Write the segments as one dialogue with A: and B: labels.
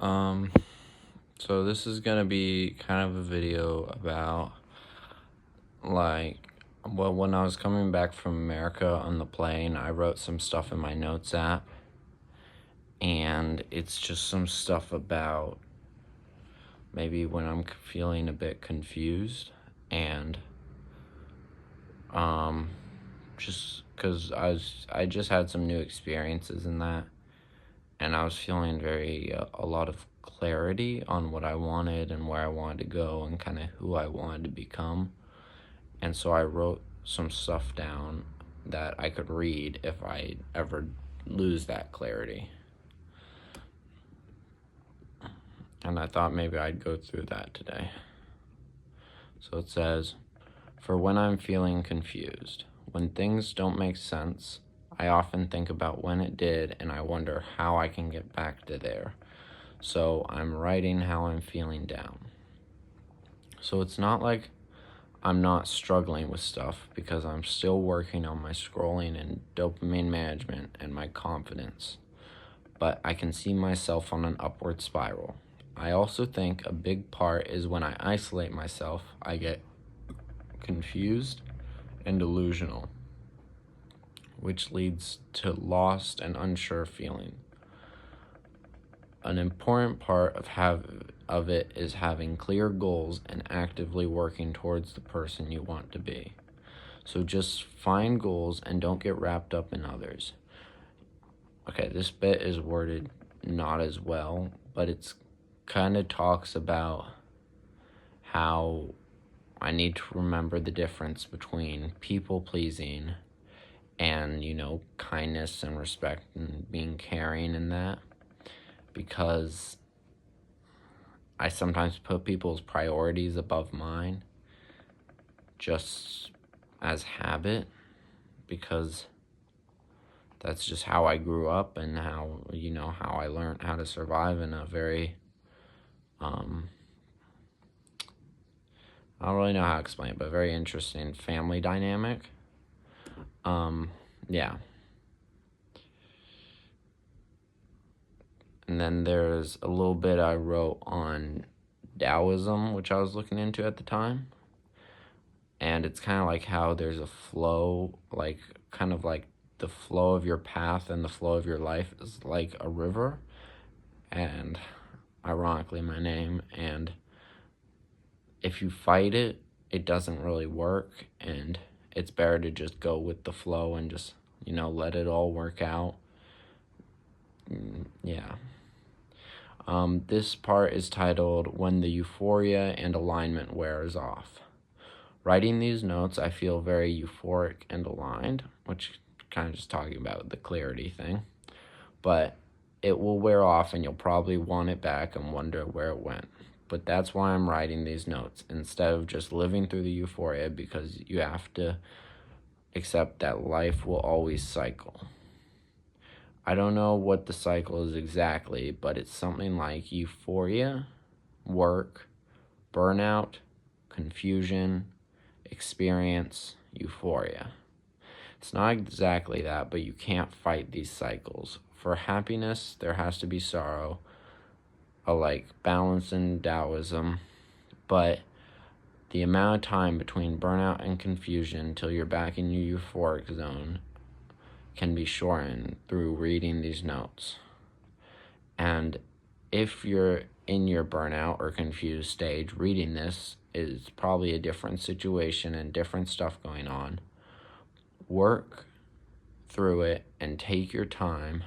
A: Um, so this is gonna be kind of a video about when I was coming back from America on the plane, I wrote some stuff in my notes app, and it's just some stuff about maybe when I'm feeling a bit confused, and um, just because I just had some new experiences in that, and I was feeling a lot of clarity on what I wanted and where I wanted to go and kind of who I wanted to become. And so I wrote some stuff down that I could read if I ever lose that clarity. And I thought maybe I'd go through that today. So it says, for when I'm feeling confused, when things don't make sense, I often think about when it did and I wonder how I can get back to there. So I'm writing how I'm feeling down. So it's not like I'm not struggling with stuff because I'm still working on my scrolling and dopamine management and my confidence. But I can see myself on an upward spiral. I also think a big part is when I isolate myself, I get confused and delusional, which leads to lost and unsure feeling. An important part of it is having clear goals and actively working towards the person you want to be. So just find goals and don't get wrapped up in others. Okay, this bit is worded not as well, but it's kind of talks about how I need to remember the difference between people pleasing and, kindness and respect and being caring in that, because I sometimes put people's priorities above mine just as habit, because that's just how I grew up and how I learned how to survive in a very I don't really know how to explain it, but very interesting family dynamic. Yeah. And then there's a little bit I wrote on Taoism, which I was looking into at the time. And it's kind of like how there's a flow, kind of like the flow of your path and the flow of your life is like a river. And ironically, my name. And if you fight it, it doesn't really work. And it's better to just go with the flow and just, let it all work out. Yeah. This part is titled When the Euphoria and Alignment Wears Off. Writing these notes, I feel very euphoric and aligned, which kind of just talking about the clarity thing. But it will wear off and you'll probably want it back and wonder where it went. But that's why I'm writing these notes instead of just living through the euphoria, because you have to accept that life will always cycle. I don't know what the cycle is exactly, but it's something like euphoria, work, burnout, confusion, experience, euphoria. It's not exactly that, but you can't fight these cycles. For happiness, there has to be sorrow, like balance in Taoism, but the amount of time between burnout and confusion until you're back in your euphoric zone can be shortened through reading these notes. And if you're in your burnout or confused stage, reading this is probably a different situation and different stuff going on. Work through it and take your time,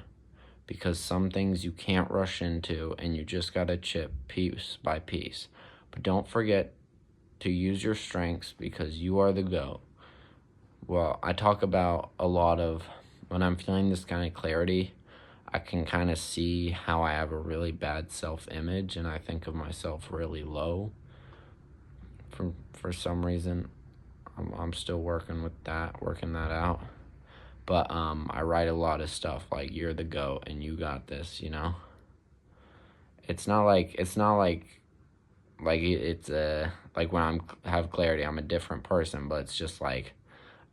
A: because some things you can't rush into and you just gotta chip piece by piece. But don't forget to use your strengths, because you are the GOAT. Well, I talk about a lot of when I'm feeling this kind of clarity, I can kind of see how I have a really bad self-image and I think of myself really low. For some reason, I'm still working that out. But I write a lot of stuff like you're the GOAT and you got this. It's not like it's like when have clarity, I'm a different person, but it's just like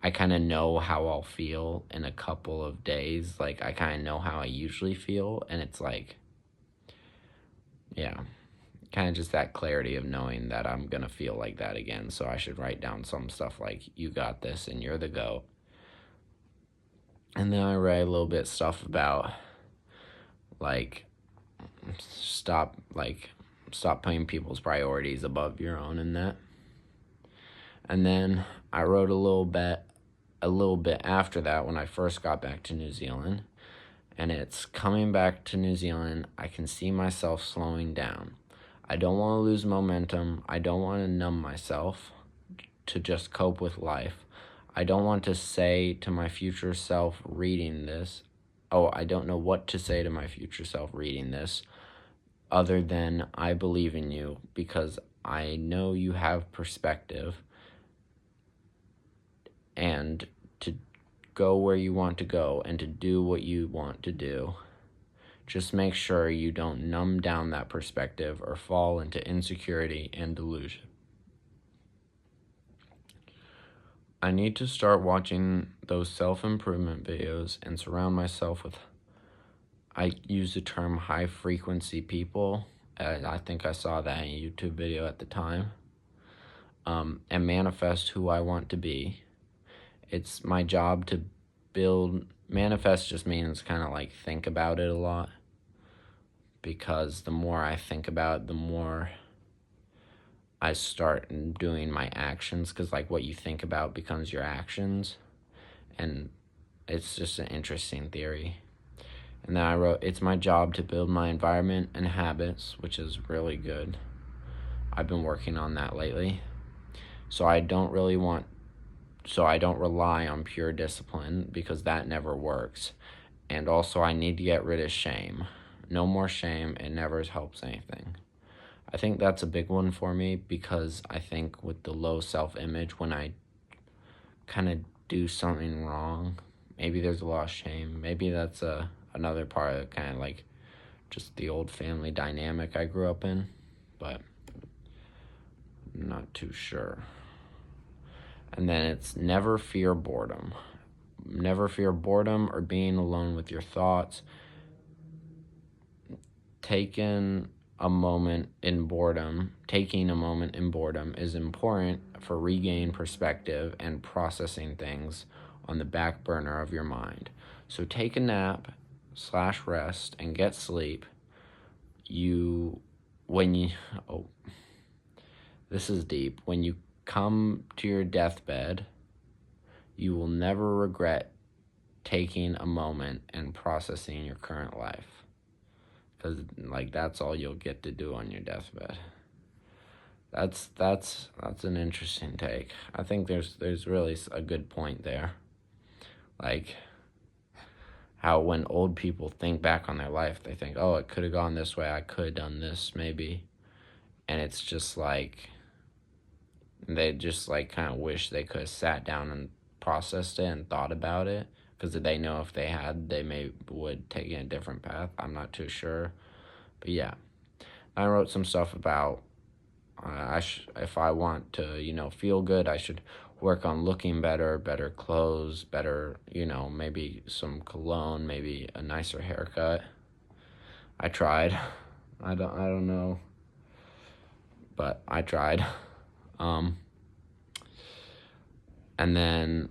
A: I kind of know how I'll feel in a couple of days. Like I kind of know how I usually feel, and it's like yeah, kind of just that clarity of knowing that I'm gonna feel like that again. So I should write down some stuff like, you got this and you're the GOAT. And then I write a little bit stuff about like, stop like stop putting people's priorities above your own in that. And then I wrote a little bit after that when I first got back to New Zealand. And it's, coming back to New Zealand, I can see myself slowing down. I don't want to lose momentum. I don't want to numb myself to just cope with life. I don't want to say to my future self reading this, I don't know what to say to my future self reading this other than, I believe in you because I know you have perspective, and to go where you want to go and to do what you want to do. Just make sure you don't numb down that perspective or fall into insecurity and delusion. I need to start watching those self-improvement videos and surround myself with, I use the term high-frequency people. I think I saw that in a YouTube video at the time. And manifest who I want to be. It's my job to manifest just means kind of like think about it a lot. Because the more I think about it, the more I start doing my actions, because like what you think about becomes your actions. And it's just an interesting theory. And then I wrote, it's my job to build my environment and habits, which is really good. I've been working on that lately. So I don't rely on pure discipline, because that never works. And also I need to get rid of shame. No more shame. It never helps anything. I think that's a big one for me, because I think with the low self-image, when I kind of do something wrong, maybe there's a lot of shame. Maybe that's another part of kind of like just the old family dynamic I grew up in, but I'm not too sure. And then it's never fear boredom. Never fear boredom or being alone with your thoughts. Taking a moment in boredom is important for regaining perspective and processing things on the back burner of your mind. So take a nap / rest and get sleep. This is deep. When you come to your deathbed, you will never regret taking a moment and processing your current life. Because like that's all you'll get to do on your deathbed. That's an interesting take. I think there's really a good point there. Like how when old people think back on their life, they think, oh, it could have gone this way. I could have done this maybe. And it's just like, they just like kind of wish they could have sat down and processed it and thought about it, because they know if they had, they would take a different path. I'm not too sure, but yeah, I wrote some stuff about if I want to feel good, I should work on looking better clothes, better maybe some cologne, maybe a nicer haircut. I tried. I don't know, but I tried. And then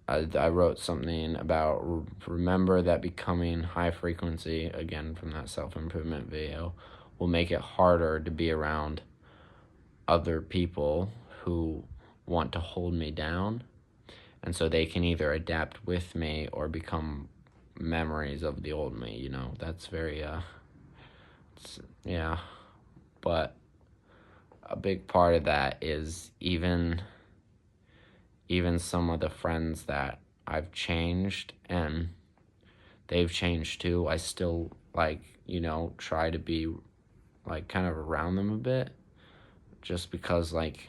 A: I wrote something about remember that becoming high frequency, again from that self-improvement video, will make it harder to be around other people who want to hold me down. And so they can either adapt with me or become memories of the old me, That's very, yeah. But a big part of that is even some of the friends that I've changed and they've changed too, I still try to be kind of around them a bit, just because it's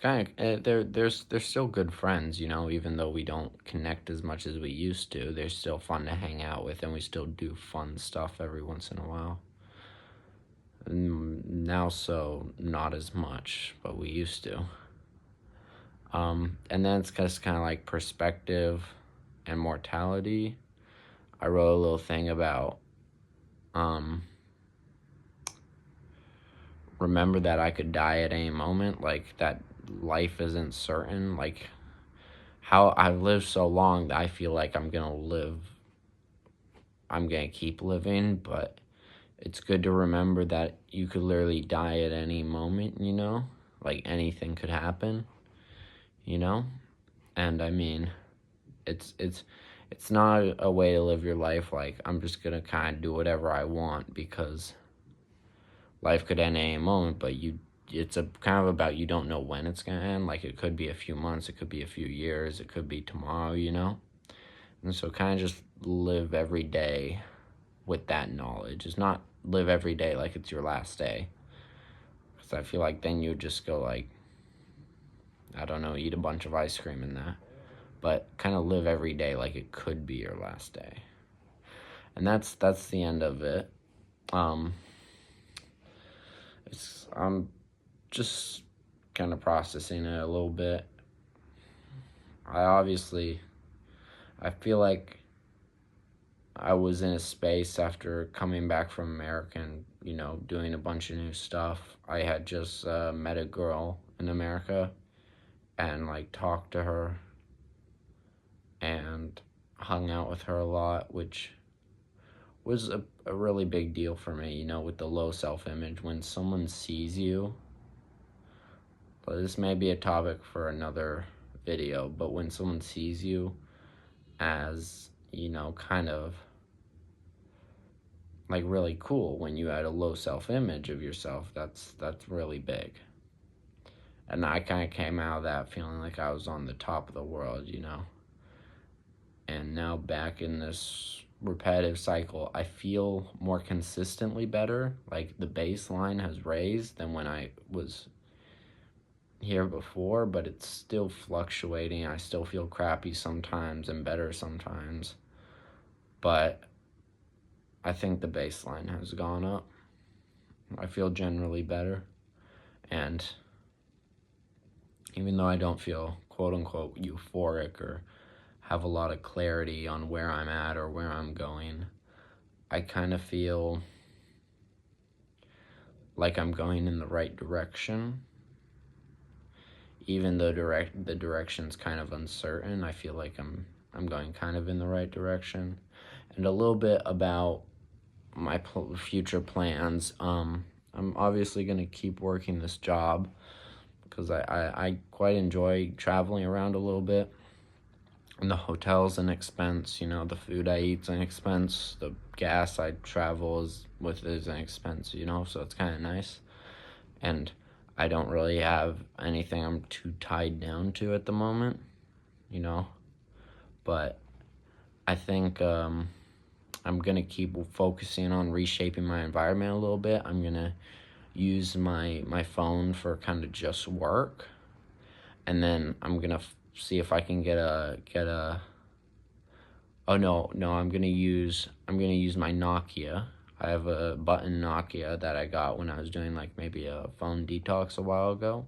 A: kind of they're still good friends, even though we don't connect as much as we used to. They're still fun to hang out with, and we still do fun stuff every once in a while. Now, so not as much, but we used to. And then it's just kind of like perspective and mortality. I wrote a little thing about remember that I could die at any moment, like that life isn't certain, like how I've lived so long that I feel like I'm gonna keep living, but it's good to remember that you could literally die at any moment, like anything could happen, you know? And I mean, it's not a way to live your life like I'm just gonna kind of do whatever I want, because life could end at any moment, but it's a kind of about you don't know when it's gonna end. Like it could be a few months, it could be a few years, it could be tomorrow. And so kind of just live every day with that knowledge. It's not live every day like it's your last day, because I feel like then you would just go like, I don't know, eat a bunch of ice cream and that. But kind of live every day like it could be your last day. And that's the end of it. I'm just kind of processing it a little bit. I feel like I was in a space after coming back from America and, doing a bunch of new stuff. I had just met a girl in America and, like, talked to her and hung out with her a lot, which was a really big deal for me, with the low self-image. When someone sees you, but this may be a topic for another video, but when someone sees you as, kind of like really cool, when you had a low self-image of yourself, that's really big. And I kind of came out of that feeling like I was on the top of the world, and now back in this repetitive cycle, I feel more consistently better. Like the baseline has raised than when I was here before, but it's still fluctuating. I still feel crappy sometimes and better sometimes, but I think the baseline has gone up. I feel generally better, and even though I don't feel quote unquote euphoric or have a lot of clarity on where I'm at or where I'm going, I kind of feel like I'm going in the right direction. Even though the direction's kind of uncertain, I feel like I'm going kind of in the right direction. And a little bit about my future plans. I'm obviously going to keep working this job because I quite enjoy traveling around a little bit. And the hotel's an expense, the food I eat's an expense, the gas I travel with is an expense, so it's kind of nice. And I don't really have anything I'm too tied down to at the moment, but I think I'm going to keep focusing on reshaping my environment a little bit. I'm going to use my phone for kind of just work, and then I'm going to see if I can get a oh no, I'm going to use my Nokia. I have a button Nokia that I got when I was doing like maybe a phone detox a while ago.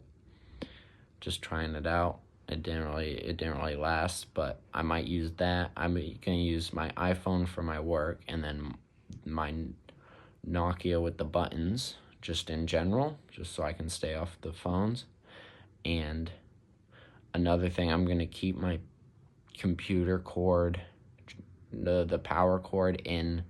A: Just trying it out. It didn't really last, but I might use that. I'm gonna use my iPhone for my work, and then my Nokia with the buttons, just in general, just so I can stay off the phones. And another thing, I'm gonna keep my computer cord, the power cord, in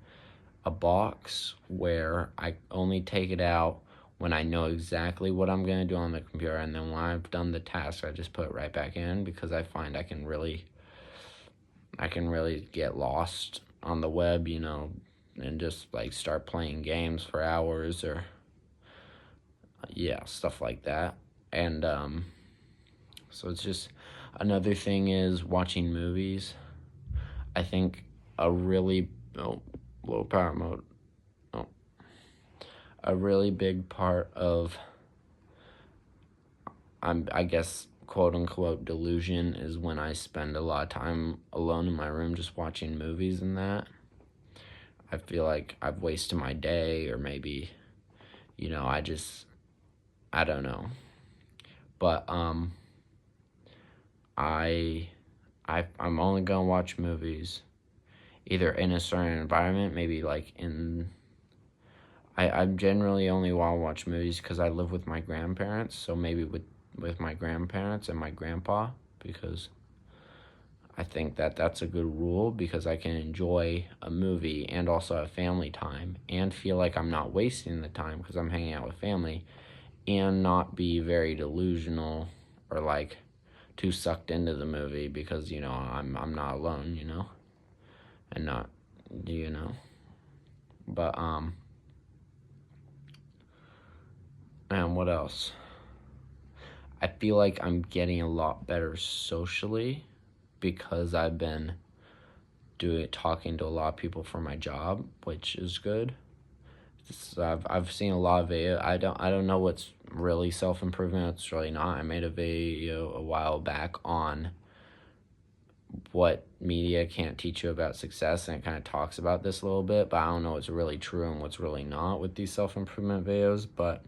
A: a box where I only take it out when I know exactly what I'm going to do on the computer, and then when I've done the task, I just put it right back in, because I find I can really get lost on the web, and just like start playing games for hours, or stuff like that. And so it's just, another thing is watching movies. I think a really low power mode. A really big part of, I guess, quote unquote delusion is when I spend a lot of time alone in my room just watching movies and that. I feel like I've wasted my day, or maybe, I don't know. But I'm only gonna watch movies either in a certain environment, maybe like in I generally only want to watch movies because I live with my grandparents, so maybe with my grandparents and my grandpa, because I think that that's a good rule because I can enjoy a movie and also have family time and feel like I'm not wasting the time because I'm hanging out with family, and not be very delusional or like too sucked into the movie because I'm not alone, and not you know but and what else? I feel like I'm getting a lot better socially because I've been talking to a lot of people for my job, which is good. I've seen a lot of video. I don't know what's really self improvement. What's really not. I made a video a while back on what media can't teach you about success, and it kind of talks about this a little bit, but I don't know what's really true and what's really not with these self improvement videos. But